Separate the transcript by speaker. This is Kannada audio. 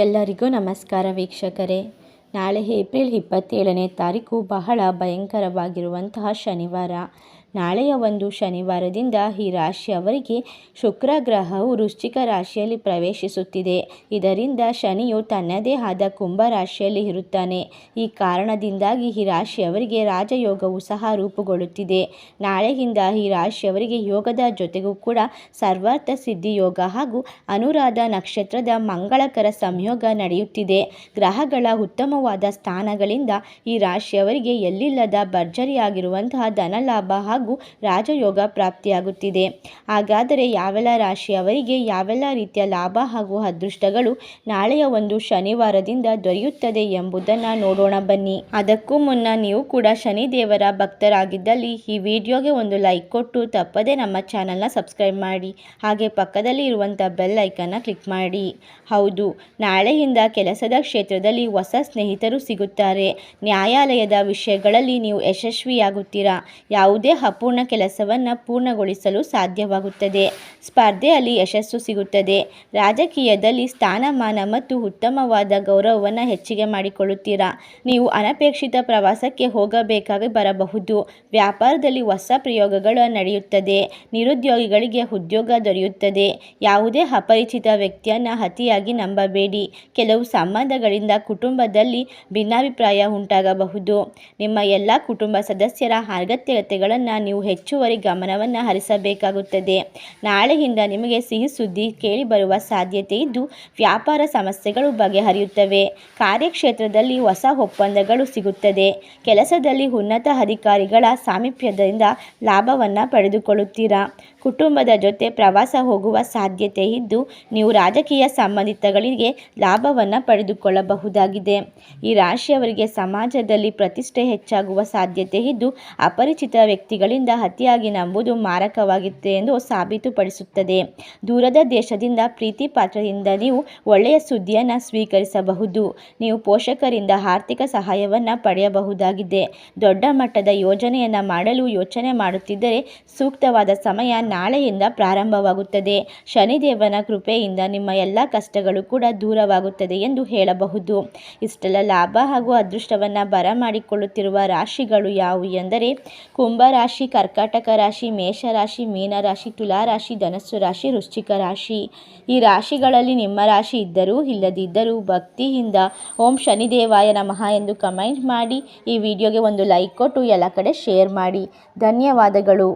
Speaker 1: ಎಲ್ಲರಿಗೂ ನಮಸ್ಕಾರ ವೀಕ್ಷಕರೇ. ನಾಳೆ ಏಪ್ರಿಲ್ 27ನೇ ತಾರೀಕು ಬಹಳ ಭಯಂಕರವಾಗಿರುವಂತಹ ಶನಿವಾರ. ನಾಳೆಯ ಒಂದು ಶನಿವಾರದಿಂದ ಈ ರಾಶಿಯವರಿಗೆ ಶುಕ್ರ ಗ್ರಹವು ವೃಶ್ಚಿಕ ರಾಶಿಯಲ್ಲಿ ಪ್ರವೇಶಿಸುತ್ತಿದೆ. ಇದರಿಂದ ಶನಿಯು ತನ್ನದೇ ಆದ ಕುಂಭ ರಾಶಿಯಲ್ಲಿ ಇರುತ್ತಾನೆ. ಈ ಕಾರಣದಿಂದಾಗಿ ಈ ರಾಶಿಯವರಿಗೆ ರಾಜಯೋಗವು ಸಹ ರೂಪುಗೊಳ್ಳುತ್ತಿದೆ. ನಾಳೆಯಿಂದ ಈ ರಾಶಿಯವರಿಗೆ ಯೋಗದ ಜೊತೆಗೂ ಕೂಡ ಸರ್ವಾರ್ಥ ಸಿದ್ಧಿ ಯೋಗ ಹಾಗೂ ಅನುರಾಧ ನಕ್ಷತ್ರದ ಮಂಗಳಕರ ಸಂಯೋಗ ನಡೆಯುತ್ತಿದೆ. ಗ್ರಹಗಳ ಉತ್ತಮವಾದ ಸ್ಥಾನಗಳಿಂದ ಈ ರಾಶಿಯವರಿಗೆ ಎಲ್ಲಿಲ್ಲದ ಭರ್ಜರಿಯಾಗಿರುವಂತಹ ಧನಲಾಭ ಹಾಗೂ ರಾಜಯೋಗ ಪ್ರಾಪ್ತಿಯಾಗುತ್ತಿದೆ. ಹಾಗಾದರೆ ಯಾವೆಲ್ಲ ರಾಶಿಯವರಿಗೆ ಯಾವೆಲ್ಲ ರೀತಿಯ ಲಾಭ ಹಾಗೂ ಅದೃಷ್ಟಗಳು ನಾಳೆಯ ಒಂದು ಶನಿವಾರದಿಂದ ದೊರೆಯುತ್ತದೆ ಎಂಬುದನ್ನು ನೋಡೋಣ ಬನ್ನಿ. ಅದಕ್ಕೂ ಮುನ್ನ ನೀವು ಕೂಡ ಶನಿದೇವರ ಭಕ್ತರಾಗಿದ್ದಲ್ಲಿ ಈ ವಿಡಿಯೋಗೆ ಒಂದು ಲೈಕ್ ಕೊಟ್ಟು ತಪ್ಪದೆ ನಮ್ಮ ಚಾನಲ್ನ ಸಬ್ಸ್ಕ್ರೈಬ್ ಮಾಡಿ. ಹಾಗೆ ಪಕ್ಕದಲ್ಲಿ ಇರುವಂಥ ಬೆಲ್ ಐಕನ್ನ ಕ್ಲಿಕ್ ಮಾಡಿ. ಹೌದು, ನಾಳೆಯಿಂದ ಕೆಲಸದ ಕ್ಷೇತ್ರದಲ್ಲಿ ಹೊಸ ಸ್ನೇಹಿತರು ಸಿಗುತ್ತಾರೆ. ನ್ಯಾಯಾಲಯದ ವಿಷಯಗಳಲ್ಲಿ ನೀವು ಯಶಸ್ವಿಯಾಗುತ್ತೀರಾ. ಯಾವುದೇ ಅಪೂರ್ಣ ಕೆಲಸವನ್ನು ಪೂರ್ಣಗೊಳಿಸಲು ಸಾಧ್ಯವಾಗುತ್ತದೆ. ಸ್ಪರ್ಧೆಯಲ್ಲಿ ಯಶಸ್ಸು ಸಿಗುತ್ತದೆ. ರಾಜಕೀಯದಲ್ಲಿ ಸ್ಥಾನಮಾನ ಮತ್ತು ಉತ್ತಮವಾದ ಗೌರವವನ್ನು ಹೆಚ್ಚಿಗೆ ಮಾಡಿಕೊಳ್ಳುತ್ತೀರಾ. ನೀವು ಅನಪೇಕ್ಷಿತ ಪ್ರವಾಸಕ್ಕೆ ಹೋಗಬೇಕಾಗಿ ಬರಬಹುದು. ವ್ಯಾಪಾರದಲ್ಲಿ ಹೊಸ ಪ್ರಯೋಗಗಳು ನಡೆಯುತ್ತದೆ. ನಿರುದ್ಯೋಗಿಗಳಿಗೆ ಉದ್ಯೋಗ ದೊರೆಯುತ್ತದೆ. ಯಾವುದೇ ಅಪರಿಚಿತ ವ್ಯಕ್ತಿಯನ್ನು ಅತಿಯಾಗಿ ನಂಬಬೇಡಿ. ಕೆಲವು ಸಂಬಂಧಗಳಿಂದ ಕುಟುಂಬದಲ್ಲಿ ಭಿನ್ನಾಭಿಪ್ರಾಯ ಉಂಟಾಗಬಹುದು. ನಿಮ್ಮ ಎಲ್ಲ ಕುಟುಂಬ ಸದಸ್ಯರ ಅಗತ್ಯತೆಗಳನ್ನು ನೀವು ಹೆಚ್ಚುವರಿ ಗಮನವನ್ನು ಹರಿಸಬೇಕಾಗುತ್ತದೆ. ನಾಳೆಯಿಂದ ನಿಮಗೆ ಸಿಹಿ ಸುದ್ದಿ ಕೇಳಿಬರುವ ಸಾಧ್ಯತೆ ಇದ್ದು ವ್ಯಾಪಾರ ಸಮಸ್ಯೆಗಳು ಬಗೆಹರಿಯುತ್ತವೆ. ಕಾರ್ಯಕ್ಷೇತ್ರದಲ್ಲಿ ಹೊಸ ಒಪ್ಪಂದಗಳು ಸಿಗುತ್ತದೆ. ಕೆಲಸದಲ್ಲಿ ಉನ್ನತ ಅಧಿಕಾರಿಗಳ ಸಾಮೀಪ್ಯದಿಂದ ಲಾಭವನ್ನು ಪಡೆದುಕೊಳ್ಳುತ್ತೀರಾ. ಕುಟುಂಬದ ಜೊತೆ ಪ್ರವಾಸ ಹೋಗುವ ಸಾಧ್ಯತೆ ಇದ್ದು ನೀವು ರಾಜಕೀಯ ಸಂಬಂಧಿತಗಳಿಗೆ ಲಾಭವನ್ನು ಪಡೆದುಕೊಳ್ಳಬಹುದಾಗಿದೆ. ಈ ರಾಶಿಯವರಿಗೆ ಸಮಾಜದಲ್ಲಿ ಪ್ರತಿಷ್ಠೆ ಹೆಚ್ಚಾಗುವ ಸಾಧ್ಯತೆ ಇದ್ದು ಅಪರಿಚಿತ ವ್ಯಕ್ತಿಗಳಿಂದ ಅತಿಯಾಗಿ ನಂಬುವುದು ಮಾರಕವಾಗಿದೆ ಎಂದು ಸಾಬೀತುಪಡಿಸುತ್ತದೆ. ದೂರದ ದೇಶದಿಂದ ಪ್ರೀತಿ ಪಾತ್ರದಿಂದ ನೀವು ಒಳ್ಳೆಯ ಸುದ್ದಿಯನ್ನು ಸ್ವೀಕರಿಸಬಹುದು. ನೀವು ಪೋಷಕರಿಂದ ಆರ್ಥಿಕ ಸಹಾಯವನ್ನು ಪಡೆಯಬಹುದಾಗಿದೆ. ದೊಡ್ಡ ಮಟ್ಟದ ಯೋಜನೆಯನ್ನು ಮಾಡಲು ಯೋಚನೆ ಮಾಡುತ್ತಿದ್ದರೆ ಸೂಕ್ತವಾದ ಸಮಯ ನಾಳೆಯಿಂದ ಪ್ರಾರಂಭವಾಗುತ್ತದೆ. ಶನಿದೇವನ ಕೃಪೆಯಿಂದ ನಿಮ್ಮ ಎಲ್ಲ ಕಷ್ಟಗಳು ಕೂಡ ದೂರವಾಗುತ್ತದೆ ಎಂದು ಹೇಳಬಹುದು. ಇಷ್ಟೆಲ್ಲ ಲಾಭ ಹಾಗೂ ಅದೃಷ್ಟವನ್ನು ಬರಮಾಡಿಕೊಳ್ಳುತ್ತಿರುವ ರಾಶಿಗಳು ಯಾವುವು ಎಂದರೆ ಕುಂಭರಾಶಿ, ಕರ್ಕಾಟಕ ರಾಶಿ, ಮೇಷರಾಶಿ, ಮೀನರಾಶಿ, ತುಲಾರಾಶಿ, ಧನಸ್ಸು ರಾಶಿ, ವೃಶ್ಚಿಕ ರಾಶಿ. ಈ ರಾಶಿಗಳಲ್ಲಿ ನಿಮ್ಮ ರಾಶಿ ಇದ್ದರೂ ಇಲ್ಲದಿದ್ದರೂ ಭಕ್ತಿಯಿಂದ ಓಂ ಶನಿದೇವಾಯ ನಮಃ ಎಂದು ಕಮೆಂಟ್ ಮಾಡಿ. ಈ ವಿಡಿಯೋಗೆ ಒಂದು ಲೈಕ್ ಕೊಟ್ಟು ಎಲ್ಲ ಕಡೆ ಶೇರ್ ಮಾಡಿ. ಧನ್ಯವಾದಗಳು.